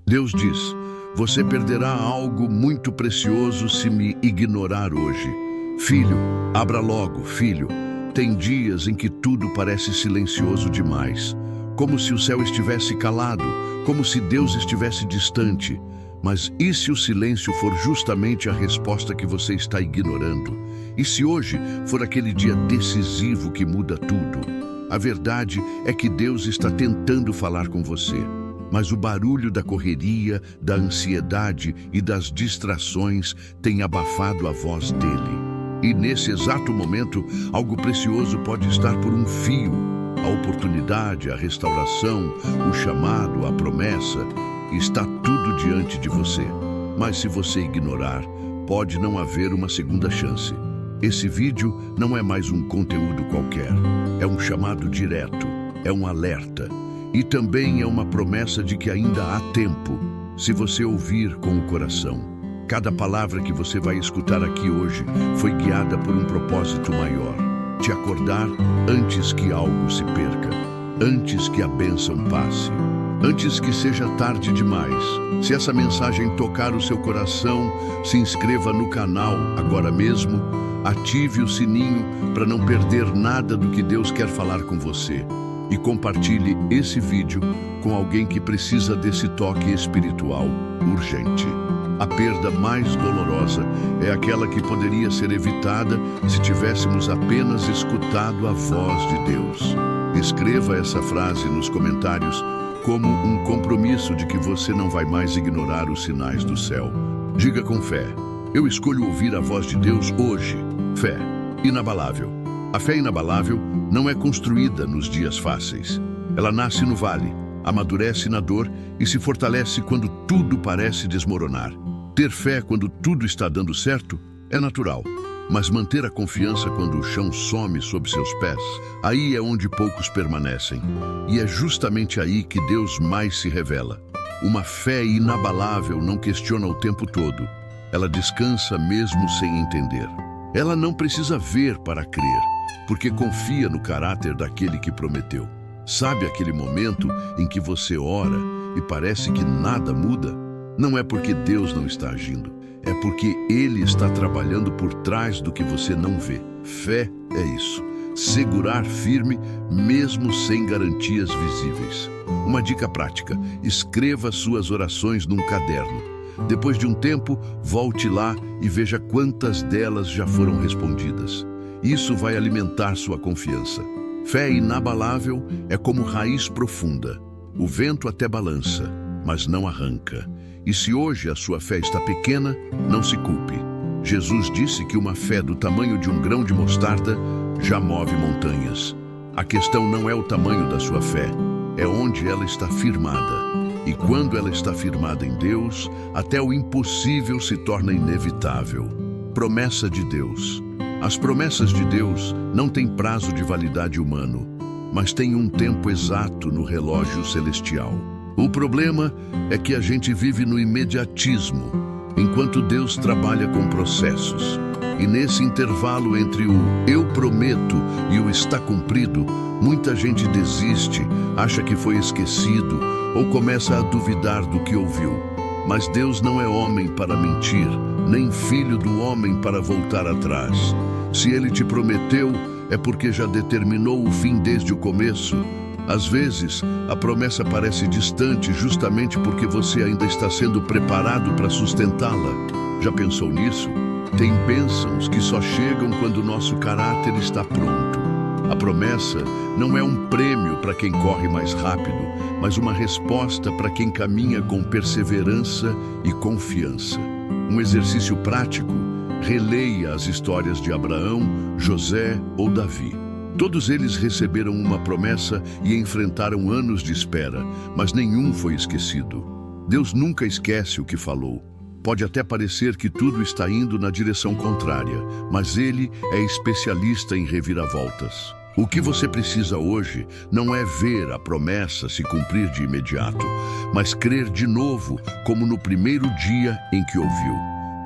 Deus diz: você perderá algo muito precioso se me ignorar hoje. Filho, abra logo, filho. Tem dias em que tudo parece silencioso demais, como se o céu estivesse calado, como se Deus estivesse distante. Mas e se o silêncio for justamente a resposta que você está ignorando? E se hoje for aquele dia decisivo que muda tudo? A verdade é que Deus está tentando falar com você, mas o barulho da correria, da ansiedade e das distrações tem abafado a voz dele. E nesse exato momento, algo precioso pode estar por um fio. A oportunidade, a restauração, o chamado, a promessa, está tudo diante de você. Mas se você ignorar, pode não haver uma segunda chance. Esse vídeo não é mais um conteúdo qualquer. É um chamado direto, é um alerta. E também é uma promessa de que ainda há tempo, se você ouvir com o coração. Cada palavra que você vai escutar aqui hoje foi guiada por um propósito maior. Te acordar antes que algo se perca, antes que a bênção passe, antes que seja tarde demais. Se essa mensagem tocar o seu coração, se inscreva no canal agora mesmo, ative o sininho para não perder nada do que Deus quer falar com você. E compartilhe esse vídeo com alguém que precisa desse toque espiritual urgente. A perda mais dolorosa é aquela que poderia ser evitada se tivéssemos apenas escutado a voz de Deus. Escreva essa frase nos comentários como um compromisso de que você não vai mais ignorar os sinais do céu. Diga com fé: eu escolho ouvir a voz de Deus hoje. Fé inabalável. A fé inabalável não é construída nos dias fáceis. Ela nasce no vale, amadurece na dor e se fortalece quando tudo parece desmoronar. Ter fé quando tudo está dando certo é natural, mas manter a confiança quando o chão some sob seus pés, aí é onde poucos permanecem. E é justamente aí que Deus mais se revela. Uma fé inabalável não questiona o tempo todo. Ela descansa mesmo sem entender. Ela não precisa ver para crer, porque confia no caráter daquele que prometeu. Sabe aquele momento em que você ora e parece que nada muda? Não é porque Deus não está agindo, é porque Ele está trabalhando por trás do que você não vê. Fé é isso, segurar firme mesmo sem garantias visíveis. Uma dica prática: escreva suas orações num caderno. Depois de um tempo, volte lá e veja quantas delas já foram respondidas. Isso vai alimentar sua confiança. Fé inabalável é como raiz profunda. O vento até balança, mas não arranca. E se hoje a sua fé está pequena, não se culpe. Jesus disse que uma fé do tamanho de um grão de mostarda já move montanhas. A questão não é o tamanho da sua fé, é onde ela está firmada. E quando ela está firmada em Deus, até o impossível se torna inevitável. Promessa de Deus. As promessas de Deus não têm prazo de validade humano, mas têm um tempo exato no relógio celestial. O problema é que a gente vive no imediatismo, enquanto Deus trabalha com processos. E nesse intervalo entre o eu prometo e o está cumprido, muita gente desiste, acha que foi esquecido ou começa a duvidar do que ouviu. Mas Deus não é homem para mentir, nem filho do homem para voltar atrás. Se Ele te prometeu, é porque já determinou o fim desde o começo. Às vezes, a promessa parece distante justamente porque você ainda está sendo preparado para sustentá-la. Já pensou nisso? Tem bênçãos que só chegam quando o nosso caráter está pronto. A promessa não é um prêmio para quem corre mais rápido, mas uma resposta para quem caminha com perseverança e confiança. Um exercício prático: releia as histórias de Abraão, José ou Davi. Todos eles receberam uma promessa e enfrentaram anos de espera, mas nenhum foi esquecido. Deus nunca esquece o que falou. Pode até parecer que tudo está indo na direção contrária, mas Ele é especialista em reviravoltas. O que você precisa hoje não é ver a promessa se cumprir de imediato, mas crer de novo, como no primeiro dia em que ouviu.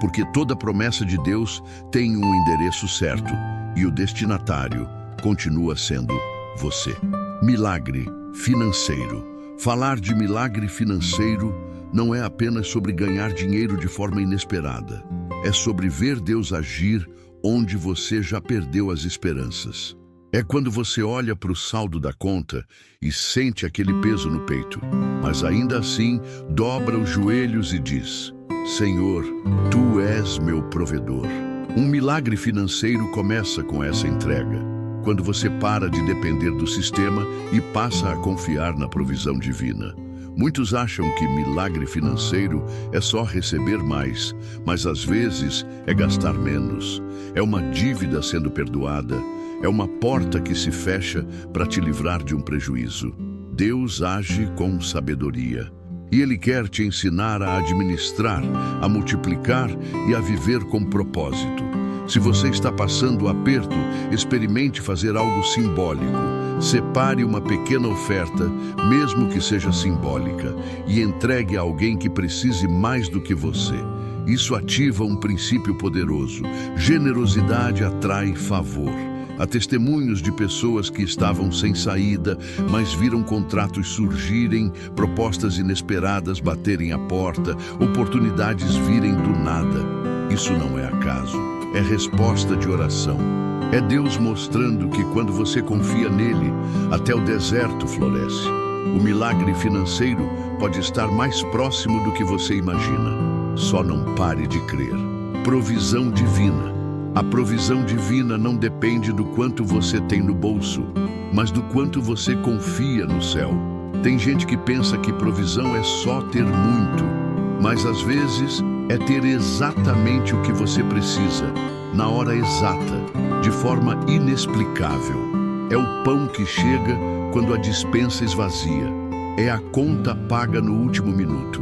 Porque toda promessa de Deus tem um endereço certo, e o destinatário continua sendo você. Milagre financeiro. Falar de milagre financeiro não é apenas sobre ganhar dinheiro de forma inesperada. É sobre ver Deus agir onde você já perdeu as esperanças. É quando você olha para o saldo da conta e sente aquele peso no peito, mas ainda assim dobra os joelhos e diz: Senhor, Tu és meu provedor. Um milagre financeiro começa com essa entrega, quando você para de depender do sistema e passa a confiar na provisão divina. Muitos acham que milagre financeiro é só receber mais, mas às vezes é gastar menos. É uma dívida sendo perdoada, é uma porta que se fecha para te livrar de um prejuízo. Deus age com sabedoria e Ele quer te ensinar a administrar, a multiplicar e a viver com propósito. Se você está passando aperto, experimente fazer algo simbólico. Separe uma pequena oferta, mesmo que seja simbólica, e entregue a alguém que precise mais do que você. Isso ativa um princípio poderoso. Generosidade atrai favor. Há testemunhos de pessoas que estavam sem saída, mas viram contratos surgirem, propostas inesperadas baterem a porta, oportunidades virem do nada. Isso não é acaso, é resposta de oração. É Deus mostrando que quando você confia nele, até o deserto floresce. O milagre financeiro pode estar mais próximo do que você imagina. Só não pare de crer. Provisão divina. A provisão divina não depende do quanto você tem no bolso, mas do quanto você confia no céu. Tem gente que pensa que provisão é só ter muito, mas às vezes é ter exatamente o que você precisa, na hora exata, de forma inexplicável. É o pão que chega quando a despensa esvazia. É a conta paga no último minuto.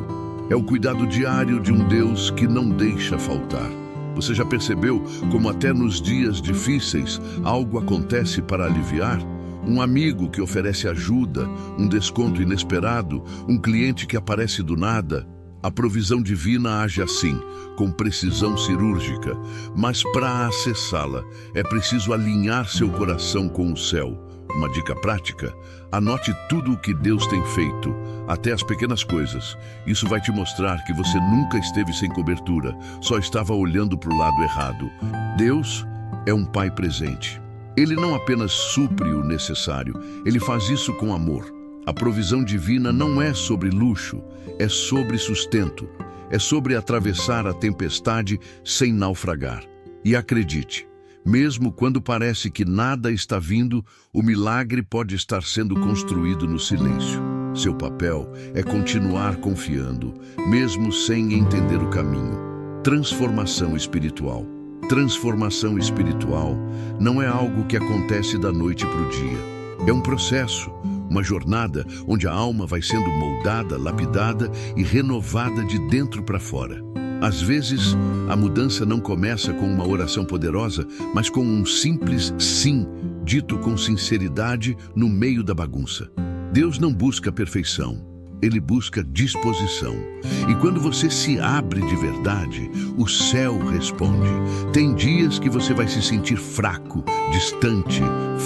É o cuidado diário de um Deus que não deixa faltar. Você já percebeu como até nos dias difíceis algo acontece para aliviar? Um amigo que oferece ajuda, um desconto inesperado, um cliente que aparece do nada. A provisão divina age assim, com precisão cirúrgica, mas para acessá-la é preciso alinhar seu coração com o céu. Uma dica prática: anote tudo o que Deus tem feito, até as pequenas coisas. Isso vai te mostrar que você nunca esteve sem cobertura, só estava olhando para o lado errado. Deus é um Pai presente. Ele não apenas supre o necessário, Ele faz isso com amor. A provisão divina não é sobre luxo, é sobre sustento. É sobre atravessar a tempestade sem naufragar. E acredite, mesmo quando parece que nada está vindo, o milagre pode estar sendo construído no silêncio. Seu papel é continuar confiando, mesmo sem entender o caminho. Transformação espiritual. Transformação espiritual não é algo que acontece da noite para o dia. É um processo. Uma jornada onde a alma vai sendo moldada, lapidada e renovada de dentro para fora. Às vezes, a mudança não começa com uma oração poderosa, mas com um simples sim, dito com sinceridade no meio da bagunça. Deus não busca perfeição, Ele busca disposição. E quando você se abre de verdade, o céu responde. Tem dias que você vai se sentir fraco, distante,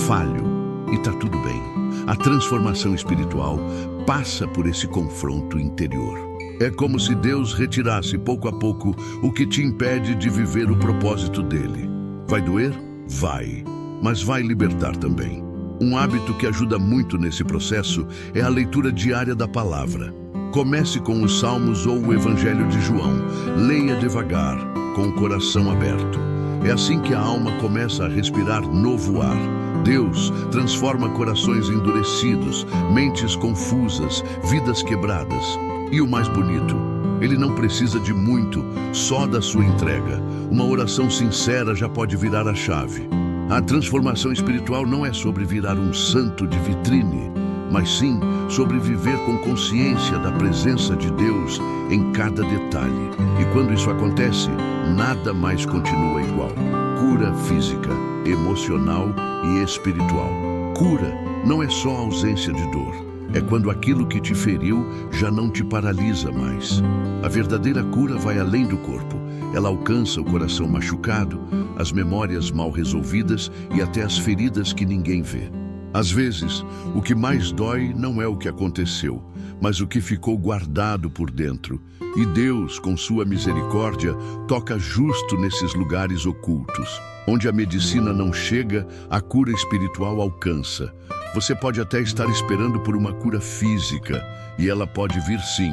falho, e tá tudo bem. A transformação espiritual passa por esse confronto interior. É como se Deus retirasse pouco a pouco o que te impede de viver o propósito dele. Vai doer? Vai. Mas vai libertar também. Um hábito que ajuda muito nesse processo é a leitura diária da palavra. Comece com os Salmos ou o Evangelho de João. Leia devagar, com o coração aberto. É assim que a alma começa a respirar novo ar. Deus transforma corações endurecidos, mentes confusas, vidas quebradas. E o mais bonito, Ele não precisa de muito, só da sua entrega. Uma oração sincera já pode virar a chave. A transformação espiritual não é sobre virar um santo de vitrine, mas sim sobre viver com consciência da presença de Deus em cada detalhe. E quando isso acontece, nada mais continua igual. Cura física, emocional e espiritual. Cura não é só ausência de dor. É quando aquilo que te feriu já não te paralisa mais. A verdadeira cura vai além do corpo. Ela alcança o coração machucado, as memórias mal resolvidas e até as feridas que ninguém vê. Às vezes, o que mais dói não é o que aconteceu, mas o que ficou guardado por dentro. E Deus, com sua misericórdia, toca justo nesses lugares ocultos. Onde a medicina não chega, a cura espiritual alcança. Você pode até estar esperando por uma cura física, e ela pode vir sim.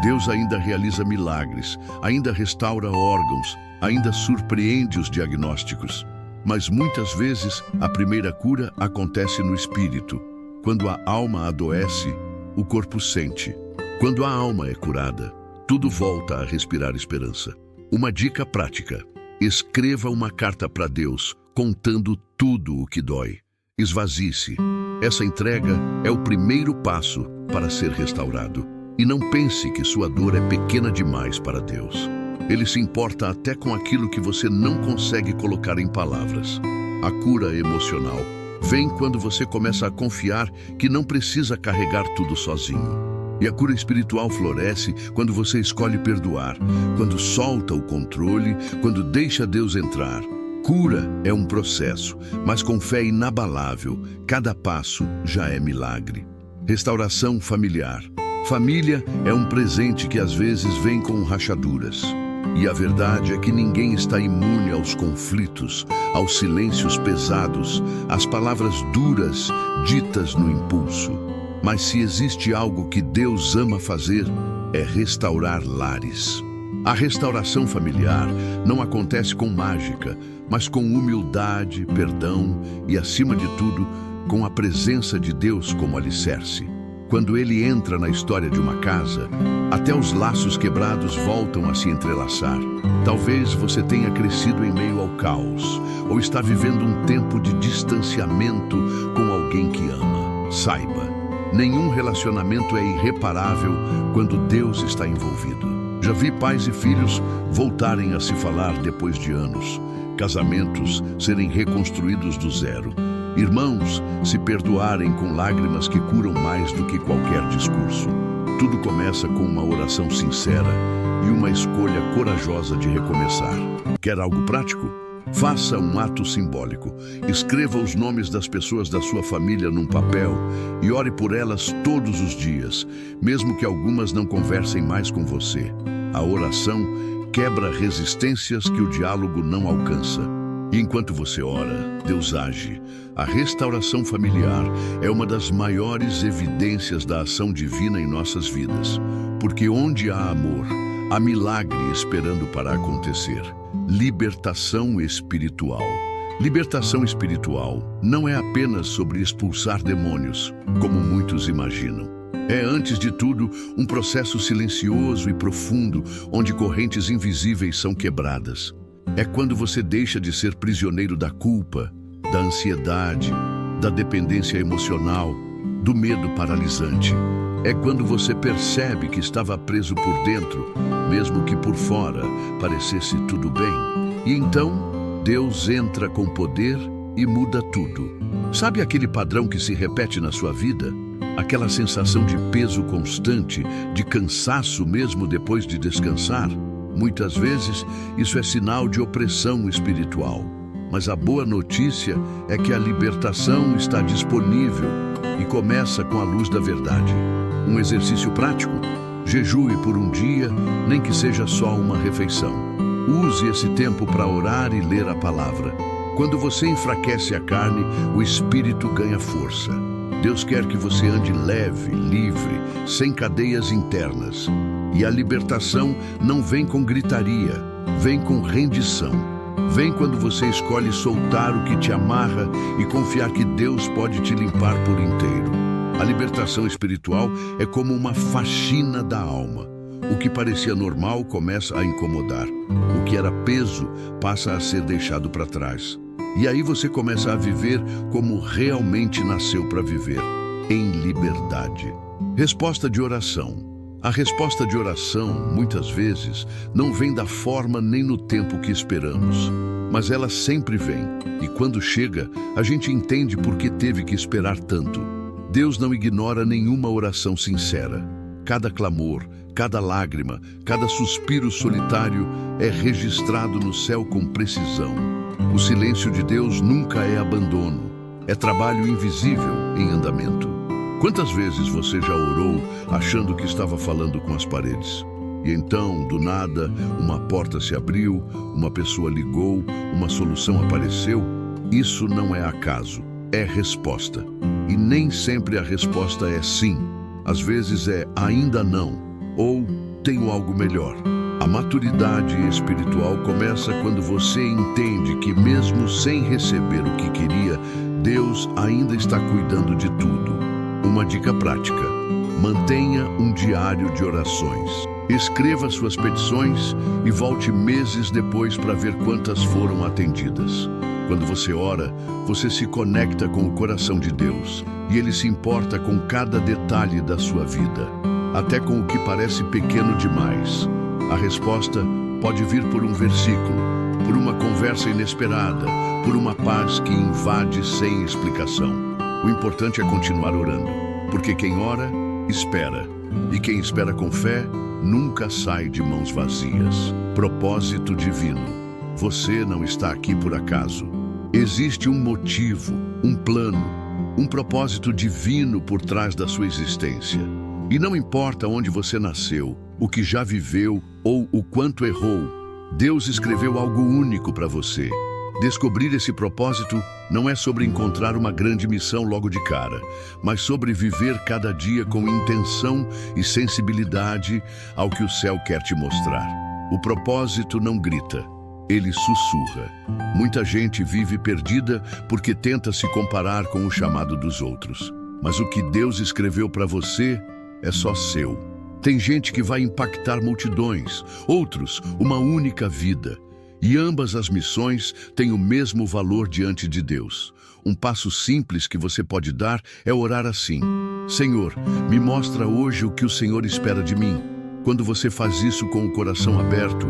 Deus ainda realiza milagres, ainda restaura órgãos, ainda surpreende os diagnósticos. Mas muitas vezes a primeira cura acontece no espírito. Quando a alma adoece, o corpo sente. Quando a alma é curada, tudo volta a respirar esperança. Uma dica prática: escreva uma carta para Deus, contando tudo o que dói. Esvazie-se. Essa entrega é o primeiro passo para ser restaurado. E não pense que sua dor é pequena demais para Deus. Ele se importa até com aquilo que você não consegue colocar em palavras. A cura emocional vem quando você começa a confiar que não precisa carregar tudo sozinho. E a cura espiritual floresce quando você escolhe perdoar, quando solta o controle, quando deixa Deus entrar. Cura é um processo, mas com fé inabalável, cada passo já é milagre. Restauração familiar. Família é um presente que às vezes vem com rachaduras. E a verdade é que ninguém está imune aos conflitos, aos silêncios pesados, às palavras duras ditas no impulso. Mas se existe algo que Deus ama fazer, é restaurar lares. A restauração familiar não acontece com mágica, mas com humildade, perdão e, acima de tudo, com a presença de Deus como alicerce. Quando Ele entra na história de uma casa, até os laços quebrados voltam a se entrelaçar. Talvez você tenha crescido em meio ao caos, ou está vivendo um tempo de distanciamento com alguém que ama. Saiba, nenhum relacionamento é irreparável quando Deus está envolvido. Já vi pais e filhos voltarem a se falar depois de anos, casamentos serem reconstruídos do zero, irmãos se perdoarem com lágrimas que curam mais do que qualquer discurso. Tudo começa com uma oração sincera e uma escolha corajosa de recomeçar. Quer algo prático? Faça um ato simbólico. Escreva os nomes das pessoas da sua família num papel e ore por elas todos os dias, mesmo que algumas não conversem mais com você. A oração quebra resistências que o diálogo não alcança. E enquanto você ora, Deus age. A restauração familiar é uma das maiores evidências da ação divina em nossas vidas. Porque onde há amor, há milagre esperando para acontecer. Libertação espiritual. Libertação espiritual não é apenas sobre expulsar demônios, como muitos imaginam. É, antes de tudo, um processo silencioso e profundo, onde correntes invisíveis são quebradas. É quando você deixa de ser prisioneiro da culpa, da ansiedade, da dependência emocional, do medo paralisante. É quando você percebe que estava preso por dentro, mesmo que por fora parecesse tudo bem. E então, Deus entra com poder e muda tudo. Sabe aquele padrão que se repete na sua vida? Aquela sensação de peso constante, de cansaço mesmo depois de descansar? Muitas vezes, isso é sinal de opressão espiritual. Mas a boa notícia é que a libertação está disponível e começa com a luz da verdade. Um exercício prático? Jejue por um dia, nem que seja só uma refeição. Use esse tempo para orar e ler a palavra. Quando você enfraquece a carne, o espírito ganha força. Deus quer que você ande leve, livre, sem cadeias internas. E a libertação não vem com gritaria, vem com rendição. Vem quando você escolhe soltar o que te amarra e confiar que Deus pode te limpar por inteiro. A libertação espiritual é como uma faxina da alma. O que parecia normal começa a incomodar. O que era peso passa a ser deixado para trás. E aí você começa a viver como realmente nasceu para viver, em liberdade. Resposta de oração. A resposta de oração, muitas vezes, não vem da forma nem no tempo que esperamos. Mas ela sempre vem. E quando chega, a gente entende por que teve que esperar tanto. Deus não ignora nenhuma oração sincera. Cada clamor, cada lágrima, cada suspiro solitário é registrado no céu com precisão. O silêncio de Deus nunca é abandono. é trabalho invisível em andamento. Quantas vezes você já orou achando que estava falando com as paredes? E então, do nada, uma porta se abriu, uma pessoa ligou, uma solução apareceu? Isso não é acaso, é resposta. E nem sempre a resposta é sim. Às vezes é ainda não, ou tenho algo melhor. A maturidade espiritual começa quando você entende que mesmo sem receber o que queria, Deus ainda está cuidando de tudo. Uma dica prática: mantenha um diário de orações. Escreva suas petições e volte meses depois para ver quantas foram atendidas. Quando você ora, você se conecta com o coração de Deus e Ele se importa com cada detalhe da sua vida, até com o que parece pequeno demais. A resposta pode vir por um versículo, por uma conversa inesperada, por uma paz que invade sem explicação. O importante é continuar orando, porque quem ora, espera. E quem espera com fé, nunca sai de mãos vazias. Propósito divino. Você não está aqui por acaso. Existe um motivo, um plano, um propósito divino por trás da sua existência. E não importa onde você nasceu, o que já viveu ou o quanto errou, Deus escreveu algo único para você. Descobrir esse propósito não é sobre encontrar uma grande missão logo de cara, mas sobre viver cada dia com intenção e sensibilidade ao que o céu quer te mostrar. O propósito não grita, ele sussurra. Muita gente vive perdida porque tenta se comparar com o chamado dos outros. Mas o que Deus escreveu para você é só seu. Tem gente que vai impactar multidões, outros uma única vida. E ambas as missões têm o mesmo valor diante de Deus. Um passo simples que você pode dar é orar assim: Senhor, me mostra hoje o que o Senhor espera de mim. Quando você faz isso com o coração aberto,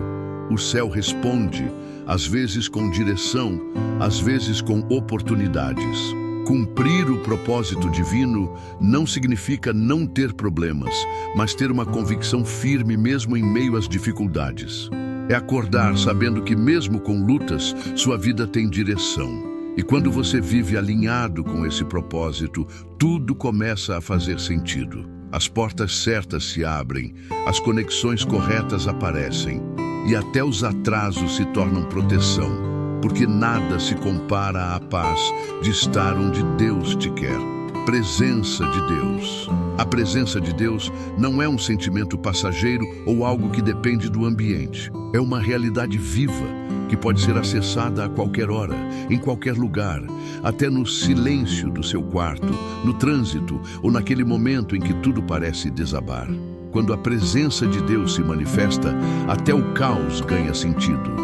o céu responde, às vezes com direção, às vezes com oportunidades. Cumprir o propósito divino não significa não ter problemas, mas ter uma convicção firme mesmo em meio às dificuldades. É acordar sabendo que mesmo com lutas, sua vida tem direção. E quando você vive alinhado com esse propósito, tudo começa a fazer sentido. As portas certas se abrem, as conexões corretas aparecem, e até os atrasos se tornam proteção, porque nada se compara à paz de estar onde Deus te quer. Presença de Deus. A presença de Deus não é um sentimento passageiro ou algo que depende do ambiente. É uma realidade viva que pode ser acessada a qualquer hora, em qualquer lugar, até no silêncio do seu quarto, no trânsito ou naquele momento em que tudo parece desabar. Quando a presença de Deus se manifesta, até o caos ganha sentido.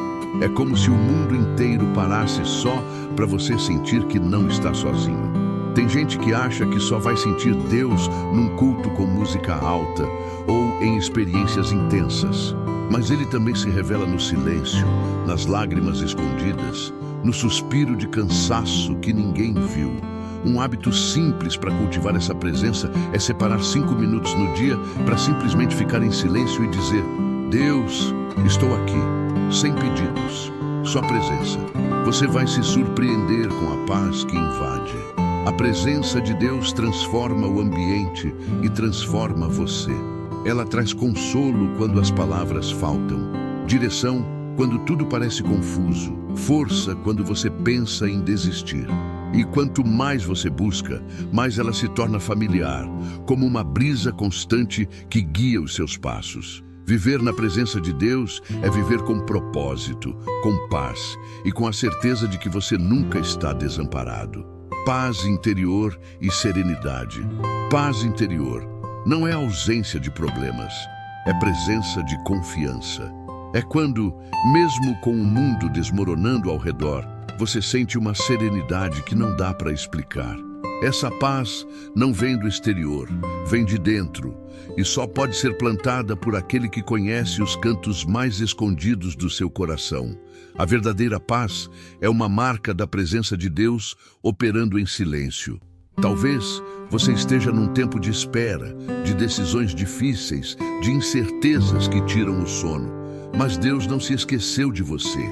É como se o mundo inteiro parasse só para você sentir que não está sozinho. Tem gente que acha que só vai sentir Deus num culto com música alta ou em experiências intensas. Mas Ele também se revela no silêncio, nas lágrimas escondidas, no suspiro de cansaço que ninguém viu. Um hábito simples para cultivar essa presença é separar 5 minutos no dia para simplesmente ficar em silêncio e dizer: Deus, estou aqui, sem pedidos, só presença. Você vai se surpreender com a paz que invade. A presença de Deus transforma o ambiente e transforma você. Ela traz consolo quando as palavras faltam, direção quando tudo parece confuso, força quando você pensa em desistir. E quanto mais você busca, mais ela se torna familiar, como uma brisa constante que guia os seus passos. Viver na presença de Deus é viver com propósito, com paz e com a certeza de que você nunca está desamparado. Paz interior e serenidade. Paz interior não é ausência de problemas, é presença de confiança. É quando, mesmo com o mundo desmoronando ao redor, você sente uma serenidade que não dá para explicar. Essa paz não vem do exterior, vem de dentro, e só pode ser plantada por aquele que conhece os cantos mais escondidos do seu coração. A verdadeira paz é uma marca da presença de Deus operando em silêncio. Talvez você esteja num tempo de espera, de decisões difíceis, de incertezas que tiram o sono. Mas Deus não se esqueceu de você.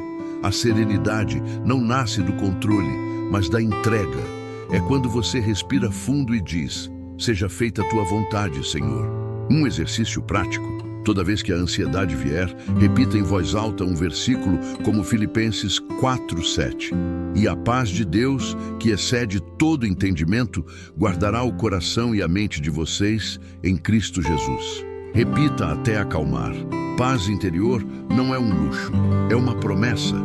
A serenidade não nasce do controle, mas da entrega. é quando você respira fundo e diz: seja feita a tua vontade, Senhor. Um exercício prático: toda vez que a ansiedade vier, repita em voz alta um versículo como Filipenses 4:7. E a paz de Deus, que excede todo entendimento, guardará o coração e a mente de vocês em Cristo Jesus. Repita até acalmar. Paz interior não é um luxo, é uma promessa.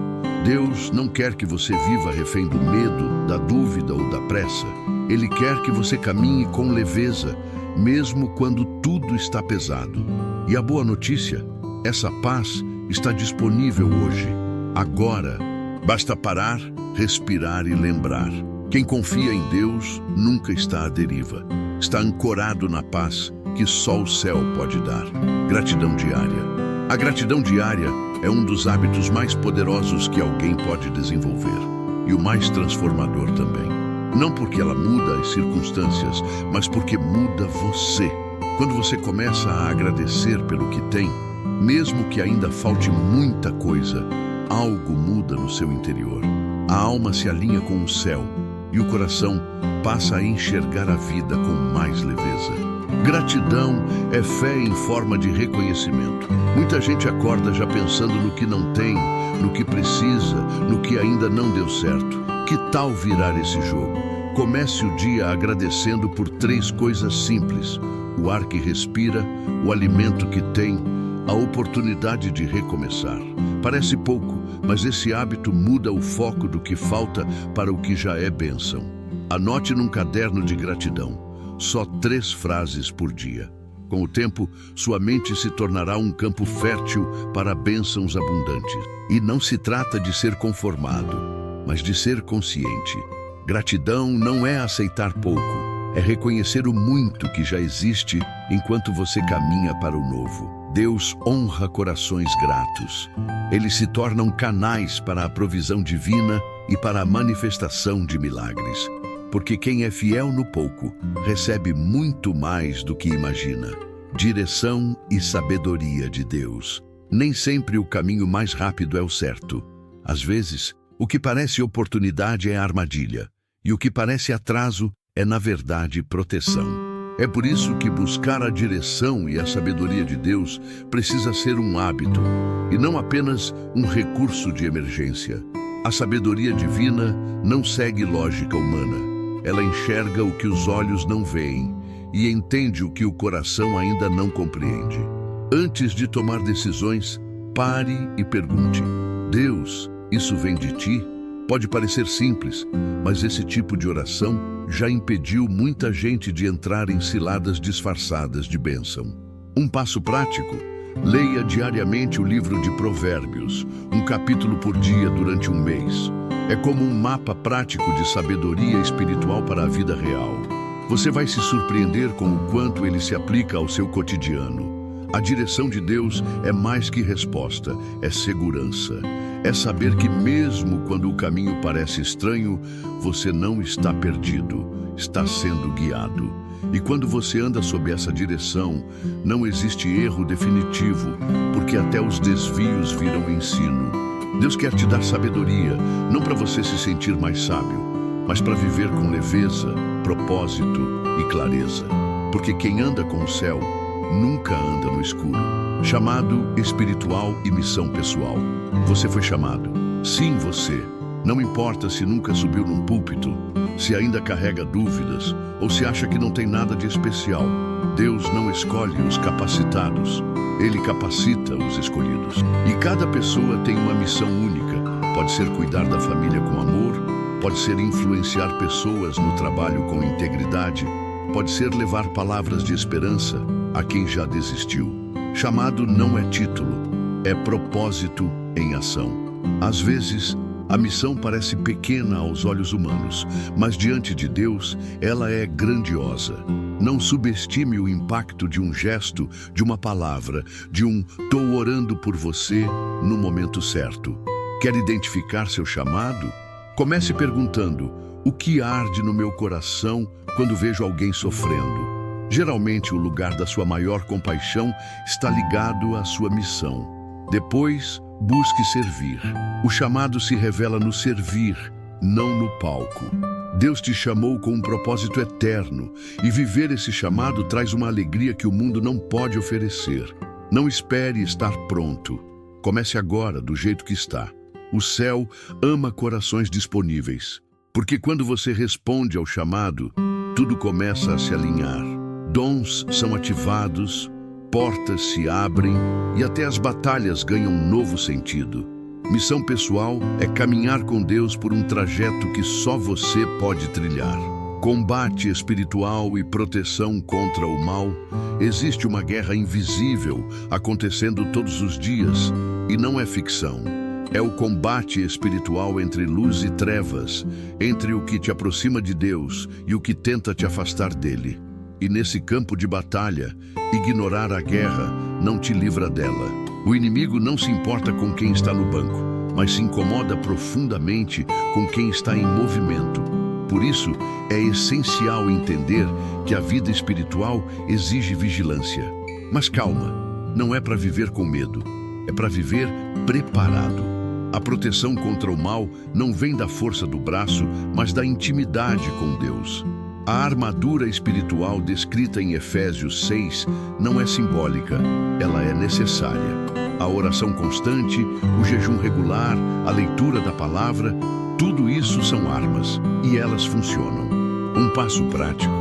Deus não quer que você viva refém do medo, da dúvida ou da pressa. Ele quer que você caminhe com leveza, mesmo quando tudo está pesado. E a boa notícia: essa paz está disponível hoje, agora. Basta parar, respirar e lembrar. Quem confia em Deus nunca está à deriva. Está ancorado na paz que só o céu pode dar. Gratidão diária. A gratidão diária é um dos hábitos mais poderosos que alguém pode desenvolver. E o mais transformador também. Não porque ela muda as circunstâncias, mas porque muda você. Quando você começa a agradecer pelo que tem, mesmo que ainda falte muita coisa, algo muda no seu interior. A alma se alinha com o céu e o coração passa a enxergar a vida com mais leveza. Gratidão é fé em forma de reconhecimento. Muita gente acorda já pensando no que não tem, no que precisa, no que ainda não deu certo. Que tal virar esse jogo? Comece o dia agradecendo por 3 coisas simples: o ar que respira, o alimento que tem, a oportunidade de recomeçar. Parece pouco, mas esse hábito muda o foco do que falta para o que já é bênção. Anote num caderno de gratidão, só 3 frases por dia. Com o tempo, sua mente se tornará um campo fértil para bênçãos abundantes. E não se trata de ser conformado, mas de ser consciente. Gratidão não é aceitar pouco, é reconhecer o muito que já existe enquanto você caminha para o novo. Deus honra corações gratos. Eles se tornam canais para a provisão divina e para a manifestação de milagres. Porque quem é fiel no pouco, recebe muito mais do que imagina. Direção e sabedoria de Deus. Nem sempre o caminho mais rápido é o certo. Às vezes, o que parece oportunidade é armadilha, e o que parece atraso é, na verdade, proteção. É por isso que buscar a direção e a sabedoria de Deus precisa ser um hábito, e não apenas um recurso de emergência. A sabedoria divina não segue lógica humana. Ela enxerga o que os olhos não veem e entende o que o coração ainda não compreende. Antes de tomar decisões, pare e pergunte: Deus, isso vem de ti? Pode parecer simples, mas esse tipo de oração já impediu muita gente de entrar em ciladas disfarçadas de bênção. Um passo prático: leia diariamente o livro de Provérbios, um capítulo por dia durante um mês. É como um mapa prático de sabedoria espiritual para a vida real. Você vai se surpreender com o quanto ele se aplica ao seu cotidiano. A direção de Deus é mais que resposta, é segurança. É saber que mesmo quando o caminho parece estranho, você não está perdido, está sendo guiado. E quando você anda sob essa direção, não existe erro definitivo, porque até os desvios viram ensino. Deus quer te dar sabedoria, não para você se sentir mais sábio, mas para viver com leveza, propósito e clareza. Porque quem anda com o céu nunca anda no escuro. Chamado espiritual e missão pessoal. Você foi chamado. Sim, você. Não importa se nunca subiu num púlpito, se ainda carrega dúvidas ou se acha que não tem nada de especial. Deus não escolhe os capacitados. Ele capacita os escolhidos. E cada pessoa tem uma missão única. Pode ser cuidar da família com amor, pode ser influenciar pessoas no trabalho com integridade, pode ser levar palavras de esperança a quem já desistiu. Chamado não é título, é propósito em ação. Às vezes, a missão parece pequena aos olhos humanos, mas diante de Deus, ela é grandiosa. Não subestime o impacto de um gesto, de uma palavra, de um "tô orando por você" no momento certo. Quer identificar seu chamado? Comece perguntando: o que arde no meu coração quando vejo alguém sofrendo? Geralmente, o lugar da sua maior compaixão está ligado à sua missão. Depois, busque servir. O chamado se revela no servir, não no palco. Deus te chamou com um propósito eterno e viver esse chamado traz uma alegria que o mundo não pode oferecer. Não espere estar pronto. Comece agora do jeito que está. O céu ama corações disponíveis, porque quando você responde ao chamado, tudo começa a se alinhar. Dons são ativados, portas se abrem e até as batalhas ganham um novo sentido. Missão pessoal é caminhar com Deus por um trajeto que só você pode trilhar. Combate espiritual e proteção contra o mal. Existe uma guerra invisível acontecendo todos os dias e não é ficção. É o combate espiritual entre luz e trevas, entre o que te aproxima de Deus e o que tenta te afastar dele. E nesse campo de batalha, ignorar a guerra não te livra dela. O inimigo não se importa com quem está no banco, mas se incomoda profundamente com quem está em movimento. Por isso, é essencial entender que a vida espiritual exige vigilância. Mas calma, não é para viver com medo, é para viver preparado. A proteção contra o mal não vem da força do braço, mas da intimidade com Deus. A armadura espiritual descrita em Efésios 6 não é simbólica, ela é necessária. A oração constante, o jejum regular, a leitura da palavra, tudo isso são armas e elas funcionam. Um passo prático.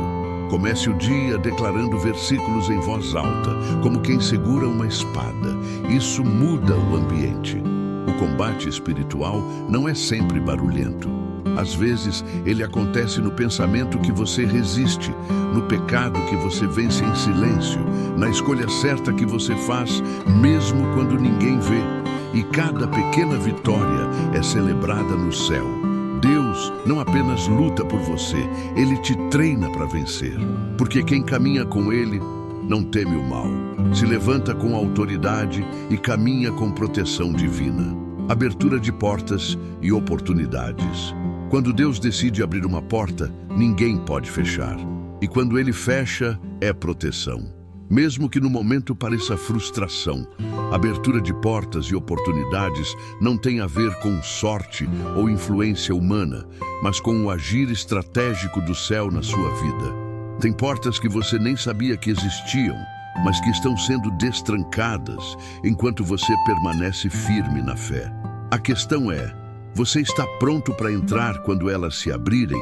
Comece o dia declarando versículos em voz alta, como quem segura uma espada. Isso muda o ambiente. O combate espiritual não é sempre barulhento. Às vezes, ele acontece no pensamento que você resiste, no pecado que você vence em silêncio, na escolha certa que você faz, mesmo quando ninguém vê. E cada pequena vitória é celebrada no céu. Deus não apenas luta por você, Ele te treina para vencer. Porque quem caminha com Ele não teme o mal. Se levanta com autoridade e caminha com proteção divina. Abertura de portas e oportunidades. Quando Deus decide abrir uma porta, ninguém pode fechar. E quando Ele fecha, é proteção. Mesmo que no momento pareça frustração, abertura de portas e oportunidades não tem a ver com sorte ou influência humana, mas com o agir estratégico do céu na sua vida. Tem portas que você nem sabia que existiam, mas que estão sendo destrancadas enquanto você permanece firme na fé. A questão é, você está pronto para entrar quando elas se abrirem?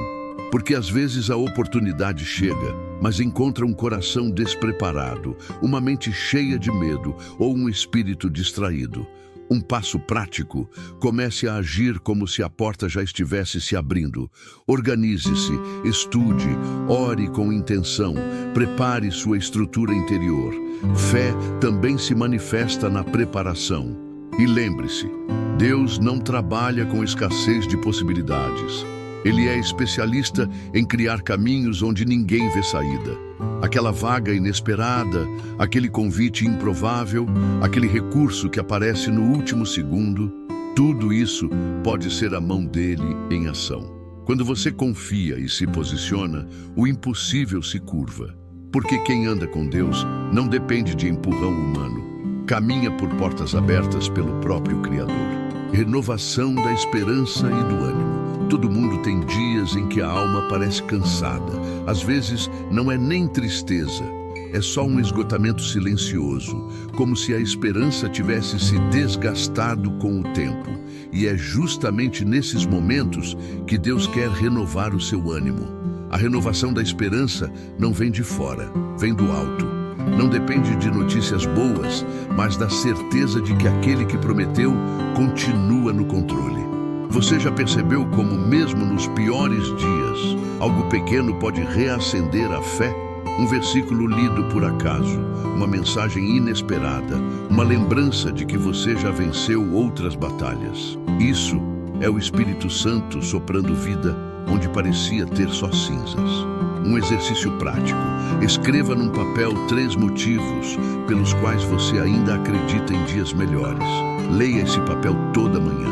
Porque às vezes a oportunidade chega, mas encontra um coração despreparado, uma mente cheia de medo ou um espírito distraído. Um passo prático: comece a agir como se a porta já estivesse se abrindo. Organize-se, estude, ore com intenção, prepare sua estrutura interior. Fé também se manifesta na preparação. E lembre-se, Deus não trabalha com escassez de possibilidades. Ele é especialista em criar caminhos onde ninguém vê saída. Aquela vaga inesperada, aquele convite improvável, aquele recurso que aparece no último segundo, tudo isso pode ser a mão dele em ação. Quando você confia e se posiciona, o impossível se curva. Porque quem anda com Deus não depende de empurrão humano. Caminha por portas abertas pelo próprio Criador. Renovação da esperança e do ânimo. Todo mundo tem dias em que a alma parece cansada. Às vezes não é nem tristeza, é só um esgotamento silencioso, como se a esperança tivesse se desgastado com o tempo. E é justamente nesses momentos que Deus quer renovar o seu ânimo. A renovação da esperança não vem de fora, vem do alto. Não depende de notícias boas, mas da certeza de que aquele que prometeu continua no controle. Você já percebeu como, mesmo nos piores dias, algo pequeno pode reacender a fé? Um versículo lido por acaso, uma mensagem inesperada, uma lembrança de que você já venceu outras batalhas. Isso é o Espírito Santo soprando vida onde parecia ter só cinzas. Um exercício prático. Escreva num papel 3 motivos pelos quais você ainda acredita em dias melhores. Leia esse papel toda manhã.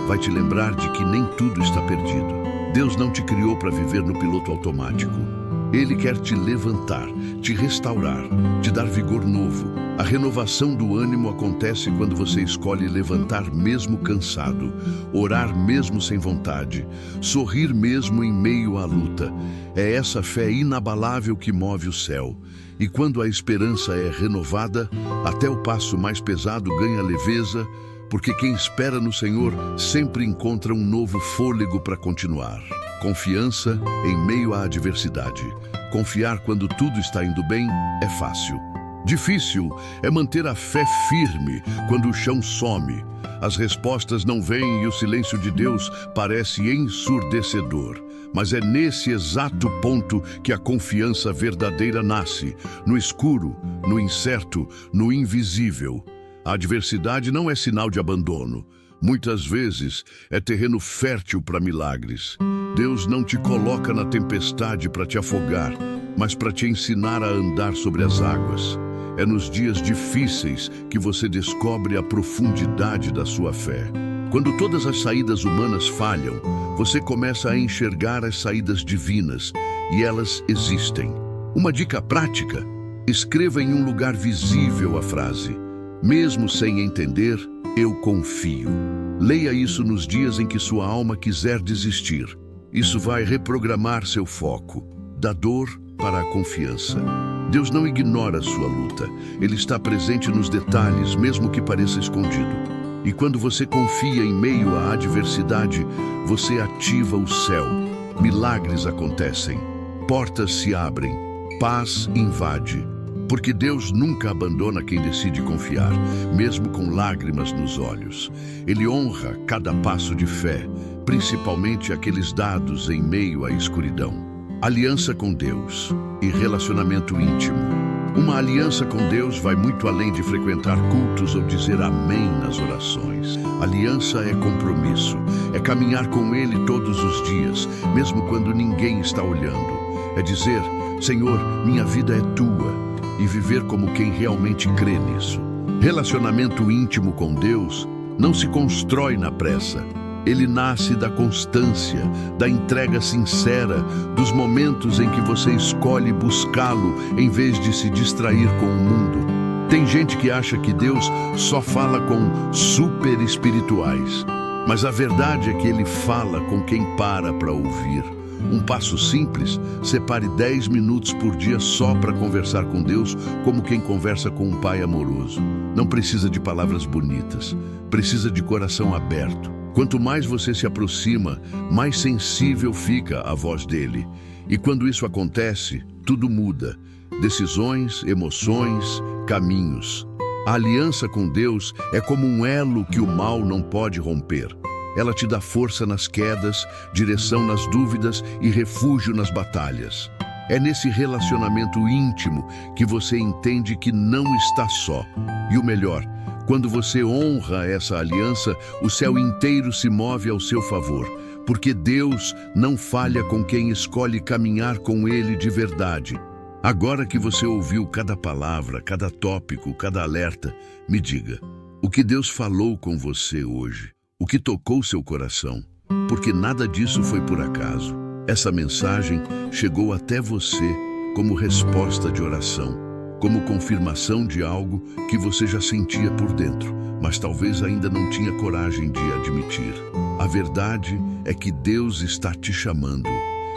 Vai te lembrar de que nem tudo está perdido. Deus não te criou para viver no piloto automático. Ele quer te levantar, te restaurar, te dar vigor novo. A renovação do ânimo acontece quando você escolhe levantar mesmo cansado, orar mesmo sem vontade, sorrir mesmo em meio à luta. É essa fé inabalável que move o céu. E quando a esperança é renovada, até o passo mais pesado ganha leveza, porque quem espera no Senhor sempre encontra um novo fôlego para continuar. Confiança em meio à adversidade. Confiar quando tudo está indo bem é fácil. Difícil é manter a fé firme quando o chão some. As respostas não vêm e o silêncio de Deus parece ensurdecedor. Mas é nesse exato ponto que a confiança verdadeira nasce, no escuro, no incerto, no invisível. A adversidade não é sinal de abandono. Muitas vezes é terreno fértil para milagres. Deus não te coloca na tempestade para te afogar, mas para te ensinar a andar sobre as águas. É nos dias difíceis que você descobre a profundidade da sua fé. Quando todas as saídas humanas falham, você começa a enxergar as saídas divinas, e elas existem. Uma dica prática: escreva em um lugar visível a frase: mesmo sem entender, eu confio. Leia isso nos dias em que sua alma quiser desistir. Isso vai reprogramar seu foco, da dor para a confiança. Deus não ignora a sua luta. Ele está presente nos detalhes, mesmo que pareça escondido. E quando você confia em meio à adversidade, você ativa o céu. Milagres acontecem, portas se abrem, paz invade. Porque Deus nunca abandona quem decide confiar, mesmo com lágrimas nos olhos. Ele honra cada passo de fé, principalmente aqueles dados em meio à escuridão. Aliança com Deus e relacionamento íntimo. Uma aliança com Deus vai muito além de frequentar cultos ou dizer amém nas orações. Aliança é compromisso, é caminhar com Ele todos os dias, mesmo quando ninguém está olhando. É dizer: Senhor, minha vida é Tua, e viver como quem realmente crê nisso. Relacionamento íntimo com Deus não se constrói na pressa. Ele nasce da constância, da entrega sincera, dos momentos em que você escolhe buscá-lo em vez de se distrair com o mundo. Tem gente que acha que Deus só fala com super espirituais, mas a verdade é que Ele fala com quem para ouvir. Um passo simples: separe 10 minutos por dia só para conversar com Deus, como quem conversa com um pai amoroso. Não precisa de palavras bonitas, precisa de coração aberto. Quanto mais você se aproxima, mais sensível fica a voz dele. E quando isso acontece, tudo muda. Decisões, emoções, caminhos. A aliança com Deus é como um elo que o mal não pode romper. Ela te dá força nas quedas, direção nas dúvidas e refúgio nas batalhas. É nesse relacionamento íntimo que você entende que não está só. E o melhor, quando você honra essa aliança, o céu inteiro se move ao seu favor, porque Deus não falha com quem escolhe caminhar com Ele de verdade. Agora que você ouviu cada palavra, cada tópico, cada alerta, me diga, o que Deus falou com você hoje? O que tocou seu coração? Porque nada disso foi por acaso. Essa mensagem chegou até você como resposta de oração, como confirmação de algo que você já sentia por dentro, mas talvez ainda não tinha coragem de admitir. A verdade é que Deus está te chamando,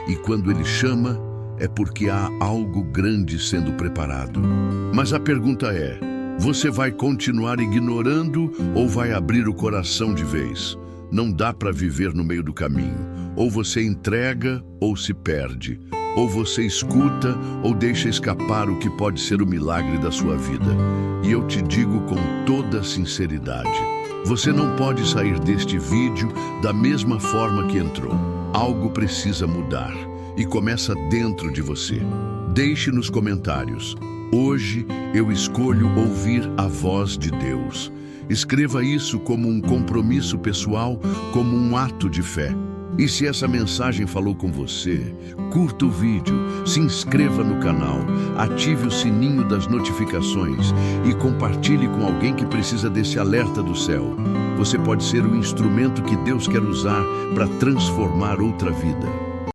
e quando Ele chama, é porque há algo grande sendo preparado. Mas a pergunta é: você vai continuar ignorando ou vai abrir o coração de vez? Não dá para viver no meio do caminho. Ou você entrega ou se perde. Ou você escuta ou deixa escapar o que pode ser o milagre da sua vida. E eu te digo com toda sinceridade, você não pode sair deste vídeo da mesma forma que entrou. Algo precisa mudar e começa dentro de você. Deixe nos comentários: hoje eu escolho ouvir a voz de Deus. Escreva isso como um compromisso pessoal, como um ato de fé. E se essa mensagem falou com você, curta o vídeo, se inscreva no canal, ative o sininho das notificações e compartilhe com alguém que precisa desse alerta do céu. Você pode ser o instrumento que Deus quer usar para transformar outra vida.